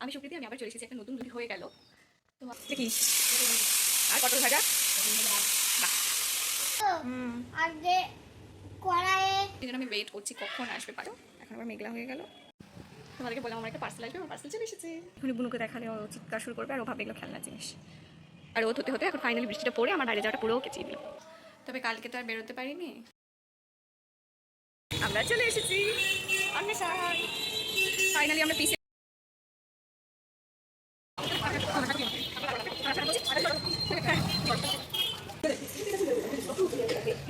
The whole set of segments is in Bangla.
আমি সুপ্রীতি, আমি আবার চলে এসেছি, একটা নতুন ভিডিও হয়ে গেল। তো দেখি আর পটল ভাজা আগে কড়াইয়ে আমি ওয়েট করছি কখন আসবে পারো। এখন আবার মেঘলা হয়ে গেল। তোমাদেরকে বললাম আমার একটা পার্সেল আসবে, আমার পার্সেল চলে এসেছে। এখন বুনুকে দেখালে ও চিৎকার শুরু করবে আর ও ভাবে এগুলো খেলনা জিনিস। আর ও হতে হতে এখন ফাইনালি বৃষ্টিটা পড়ে আমার বাইরে যাওয়াটা পুরোও কেচে দিল। তবে কালকে তো আর বেরোতে পারিনি। আমরা চলে এসেছি ফাইনালি আমরা পিসে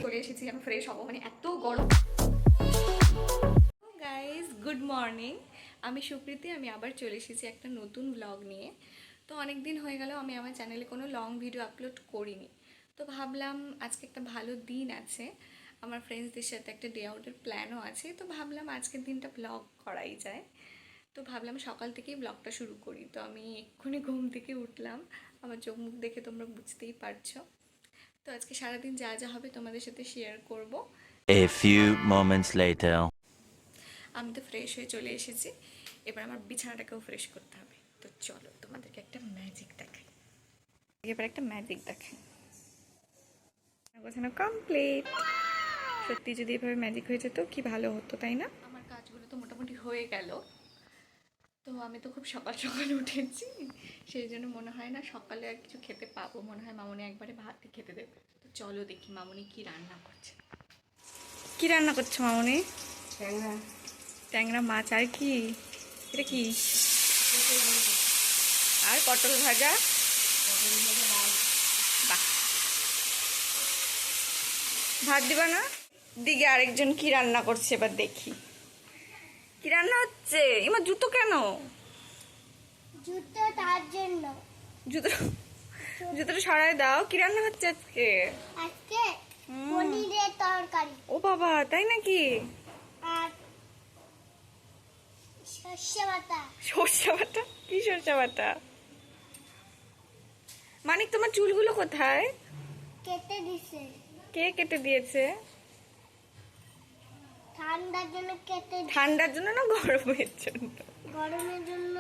চলে এসেছি। এখন ফ্রেশ হবো, মানে এত গরম। গাইজ গুড মর্নিং, আমি সুপ্রীতি, আমি আবার চলে এসেছি একটা নতুন ব্লগ নিয়ে। তো অনেক দিন হয়ে গেল আমি আমার চ্যানেলে কোনো লং ভিডিও আপলোড করিনি। তো ভাবলাম আজকে একটা ভালো দিন আছে, আমার ফ্রেন্ডসদের সাথে একটা ডে আউটের প্ল্যানও আছে। তো ভাবলাম আজকের দিনটা ব্লগ করাই যায়। তো ভাবলাম সকাল থেকেই ব্লগটা শুরু করি। তো আমি এক্ষুনি ঘুম থেকে উঠলাম, আমার চোখ মুখ দেখে তোমরা বুঝতেই পারছো। তো আজকে সারাদিন যা যা হবে তোমাদের সাথে শেয়ার করব। A few moments later. আমি তো ফ্রেশ হয়ে চলে এসেছি, এবার আমার বিছানাটাকেও ফ্রেশ করতে হবে। তো চলো তোমাদেরকে একটা ম্যাজিক দেখাই। এবার একটা ম্যাজিক দেখাই। গোছানো কমপ্লিট। সত্যি যদি এভাবে ম্যাজিক হয়ে যেত কি ভালো হতো, তাই না? আমার কাজগুলো তো মোটামুটি হয়ে গেল। তো আমি তো খুব সকাল সকাল উঠেছি, সেই জন্য মনে হয় না সকালে আর কিছু খেতে পাবো। মনে হয় মামনি একবারে ভাতই খেতে দেবে। তো চলো দেখি মামনি কি রান্না করছে। কি রান্না করছো মামনি? ট্যাংরা মাছ। আর কি এটা? কি আর পটল ভাজা। বাহ, ভাত দিবা না? দিকে আরেকজন কি রান্না করছে, এবার দেখি কি রান্না হচ্ছে। এবার জুতো কেন? জুতো তার জন্য জুতো জুতোটা সরাই দাও। কি রান্না হচ্ছে আজকে? আজকে পনিরের তরকারি ও বাবা, তাই নাকি? আর সর্ষে বাটা। সরষে বাটা? কি সরষে বাটা? মানিক, তোমার চুলগুলো কোথায়? কেটে দিছে, কে কেটে দিয়েছে? ঠান্ডার জন্য কেটে ঠান্ডার জন্য না গরমের জন্য? গরমের জন্য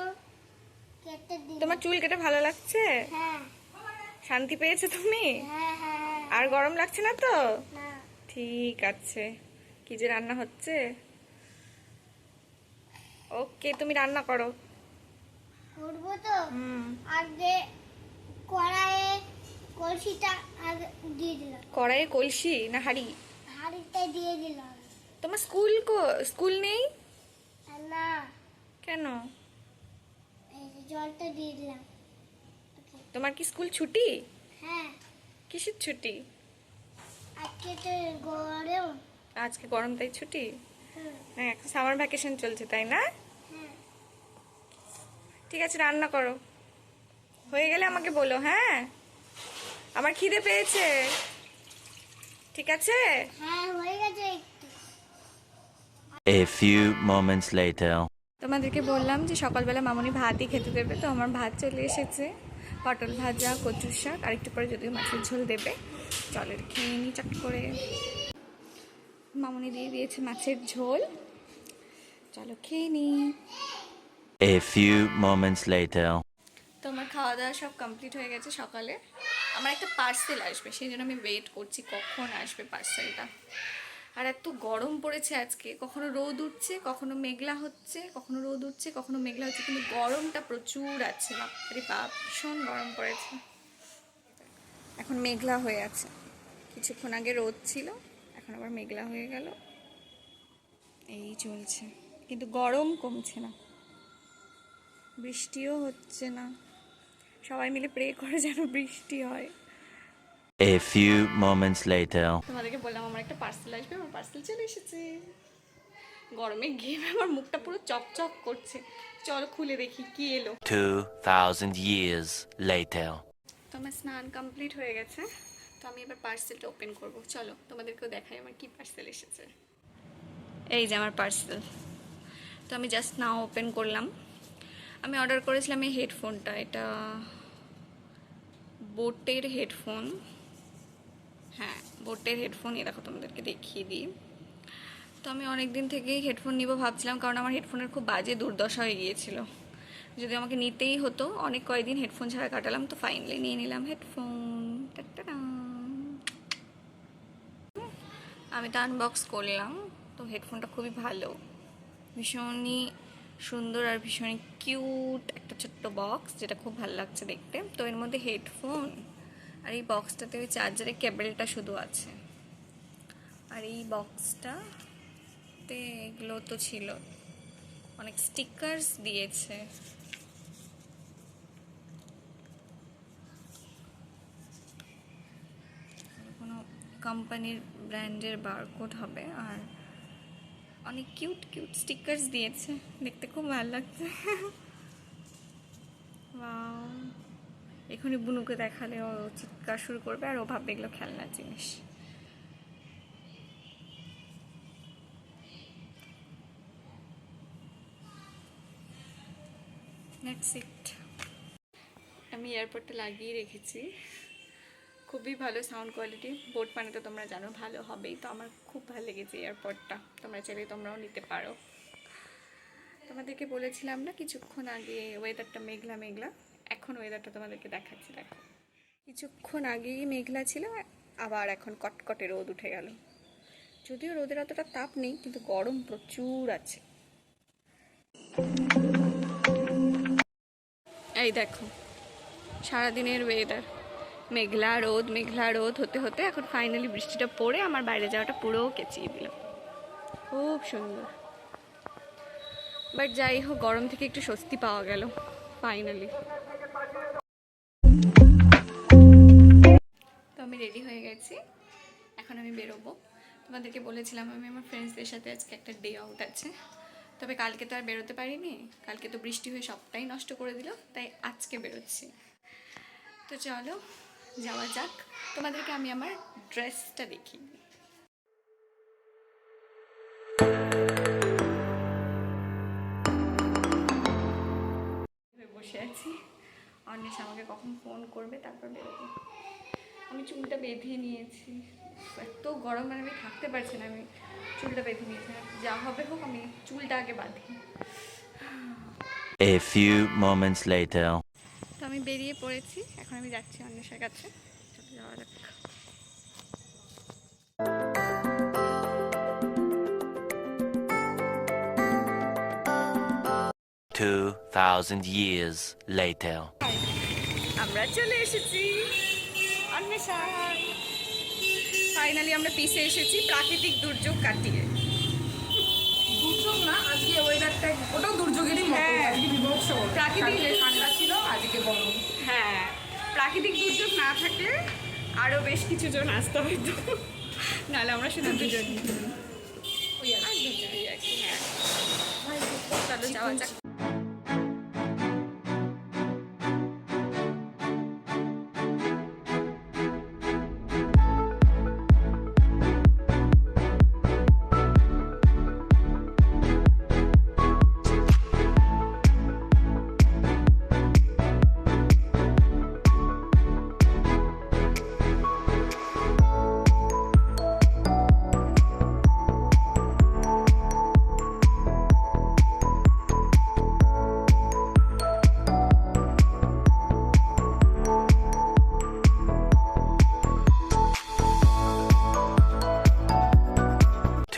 কেটে দিছে। তোমার চুল কেটে ভালো লাগছে? হ্যাঁ শান্তি পেয়েছো তুমি? হ্যাঁ হ্যাঁ। আর গরম লাগছে না তো? না, ঠিক আছে। কি যে রান্না হচ্ছে। ওকে, তুমি রান্না করো। করবো তো। হুম। আগে কড়াইয়ে কলসিটা আগে দিয়ে দিলাম, কড়াইয়ে কলসি না হাঁড়ি? হাঁড়িতে দিয়ে দিলাম। তোমার স্কুল নেই আর না, কেন? এই যে জলটা দিয়ে দিলাম। তোমার কি স্কুল ছুটি? হ্যাঁ, কিসের ছুটি? আজকে তো গরম। আজকে গরম তাই ছুটি? হুম, হ্যাঁ, এখন সামার ভ্যাকেশন চলছে, তাই না? হ্যাঁ। ঠিক আছে, রান্না করো। হয়ে গেলে আমাকে বলো। হ্যাঁ, আমার খিদে পেয়েছে। ঠিক আছে? হ্যাঁ, হয়ে গেছে একটু। A few moments later. তোমাদেরকে বললাম যে সকালবেলা মামনি ভাতই খেতে দেবে। তো আমার ভাত চলে এসেছে, পটল ভাজা, কচুর শাক, আর একটু পরে যদিও মাছের ঝোল দেবে। চলো খেয়ে নিই চট করে। মামনি দিয়ে দিয়েছে মাছের ঝোল, চলো খেয়ে নিই। A few moments later. তো আমার খাওয়া দাওয়া সব কমপ্লিট হয়ে গেছে। সকালে আমার একটা পার্সেল আসবে, সেই জন্য আমি ওয়েট করছি কখন আসবে পার্সেলটা। আর এত গরম পড়েছে আজকে, কখনো রোদ উঠছে, কখনো মেঘলা হচ্ছে, কখনো রোদ উঠছে, কখনো মেঘলা হচ্ছে, কিন্তু গরমটা প্রচুর আছে। বাপরে বাপ, ভীষণ গরম পড়েছে। এখন মেঘলা হয়ে আছে, কিছুক্ষণ আগে রোদ ছিল, এখন আবার মেঘলা হয়ে গেল। এই চলছে, কিন্তু গরম কমছে না, বৃষ্টিও হচ্ছে না। সবাই মিলে প্রে করে যেন বৃষ্টি হয়। A few moments later. তোমাদেরকে বললাম আমার একটা পার্সেল আসবে, আমার পার্সেল চলে এসেছে। গরমে ঘেমে আমার মুখটা পুরো চকচক করছে। চল খুলে দেখি কি এলো। 2000 years later. তো আমার স্নান কমপ্লিট হয়ে গেছে, তো আমি এবার পার্সেলটা ওপেন করব। চলো তোমাদেরকেও দেখাই আমার কি পার্সেল এসেছে। এই যে আমার পার্সেল। তো আমি জাস্ট নাও ওপেন করলাম। আমি অর্ডার করেছিলাম এই হেডফোনটা, এটা বোটের হেডফোন। হ্যাঁ, বোটের হেডফোন। এই দেখো তোমাদেরকে দেখিয়ে দিই। তো আমি অনেক দিন থেকেই হেডফোন নিব ভাবছিলাম, কারণ আমার হেডফোনের খুব বাজে দুর্দশা হয়ে গিয়েছিল। যদি আমাকে নিতেই হতো, অনেক কয়েকদিন হেডফোন ছাড়া কাটালাম, তো ফাইনালি নিয়ে নিলাম হেডফোন। আমি তো আনবক্স করলাম, তো হেডফোনটা খুবই ভালো, ভীষণই সুন্দর আর ভীষণই কিউট একটা ছোট্ট বক্স, যেটা খুব ভালো লাগছে দেখতে। তো এর মধ্যে হেডফোন আর এই বক্সটাতে ওই চার্জারের কেবলটা শুধু আছে। আর এই বক্সটাতে এগুলো তো ছিল, অনেক স্টিকার্স দিয়েছে। কোনো কোম্পানির ব্র্যান্ডের বারকোড হবে, আর অনেক কিউট কিউট স্টিকার্স দিয়েছে, দেখতে খুব ভালো লাগছে। ওয়াও, এখনই বুনুকে দেখালে ও চিৎকার শুরু করবে, আর ও ভাববে এগুলো খেলনার জিনিস। That's it. আমি এয়ারপডটা লাগিয়ে রেখেছি, খুবই ভালো সাউন্ড কোয়ালিটি। বোট মানে তো তোমরা জানো ভালো হবেই, তো আমার খুব ভালো লেগেছে এয়ারপডটা। তোমরা চাইলে তোমরাও নিতে পারো। তোমাদেরকে বলেছিলাম না কিছুক্ষণ আগে ওয়েদারটা মেঘলা মেঘলা, এখন ওয়েদারটা তোমাদেরকে দেখাচ্ছি। দেখো, কিছুক্ষণ আগেই মেঘলা ছিল, আবার এখন কটকটে রোদ উঠে গেল। যদিও রোদের অতটা তাপ নেই, কিন্তু গরম প্রচুর আছে। এই দেখো সারাদিনের ওয়েদার, মেঘলা রোদ হতে হতে এখন ফাইনালি বৃষ্টিটা পড়ে আমার বাইরে যাওয়াটা পুরো কেচিয়ে দিল। খুব সুন্দর। বাট যাই হোক, গরম থেকে একটু স্বস্তি পাওয়া গেল ফাইনালি। তো আমি রেডি হয়ে গেছি, এখন আমি বেরোবো। তোমাদেরকে বলেছিলাম আমি আমার ফ্রেন্ডসদের সাথে আজকে একটা ডে আউট আছে, তবে কালকে তো আর বেরোতে পারিনি, কালকে তো বৃষ্টি হয়ে সবটাই নষ্ট করে দিল, তাই আজকে বেরোচ্ছি। তো চলো যাওয়া যাক, তোমাদেরকে আমি আমার ড্রেসটা দেখি। বসে আছি, অন্বেষ আমাকে কখন ফোন করবে তারপর বেরোবো। আমি চুলটা বেঁধে নিয়েছি, এত গরম মানে আমি থাকতে পারছি না, আমি চুলটা বেঁধে নিয়েছি। যা হবে হোক, আমি চুলটা আগে বাঁধি। A few moments later. তো আমি বেরিয়ে পড়েছি, এখন আমি যাচ্ছি অন্বেষের কাছে। চলে যাওয়া যাক। 2,000 years later. আমরা চলে এসেছি অন্বেষা, ফাইনালি আমরা পিছে এসেছি প্রাকৃতিক দুর্যোগ কাটিয়ে। দুর্যোগ না, আজকে ওয়েদারটা ওটাও দুর্যোগেরই মতো। আজকে বিভৎস প্রাকৃতিক ঠান্ডা ছিল, আজকে গরম। হ্যাঁ, প্রাকৃতিক দুর্যোগ না থাকলে আরও বেশ কিছু জন আসতে হইতো, নাহলে আমরা শুধু দুজন ওই আর কি। দুজনেই আর কি। হ্যাঁ, চলো যাওয়া যাক।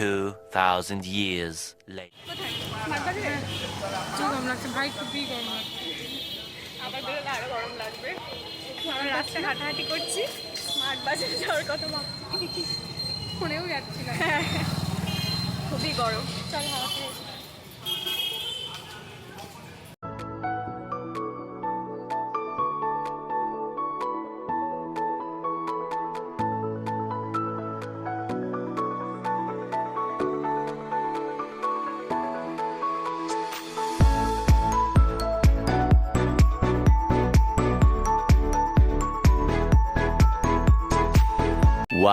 Two thousand years later. প্রচুর গরম লাগছে ভাই, খুবই গরম লাগছে। আবার বেরোলে আরো গরম লাগবে। আমরা রাস্তায় হাঁটাহাঁটি করছি, স্মার্ট বাজারে যাওয়ার কথা ভাবছি, ফোনেও যাচ্ছিলাম। খুবই গরম। চল হাওয়া খেয়ে।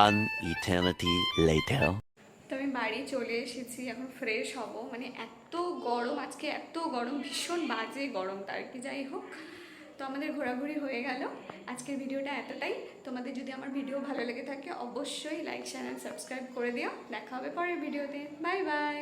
One eternity later. তো আমি বাড়ি চলে এসেছি, এখন ফ্রেশ হব। মানে এত গরম আজকে, এত গরম, ভীষণ বাজে গরমটা আর কি। যাই হোক, তো আমাদের ঘোরাঘুরি হয়ে গেল। আজকের ভিডিওটা এতটাই। তোমাদের যদি আমার ভিডিও ভালো লেগে থাকে অবশ্যই লাইক, শেয়ার, সাবস্ক্রাইব করে দিও। দেখা হবে পরের ভিডিওতে। Bye bye.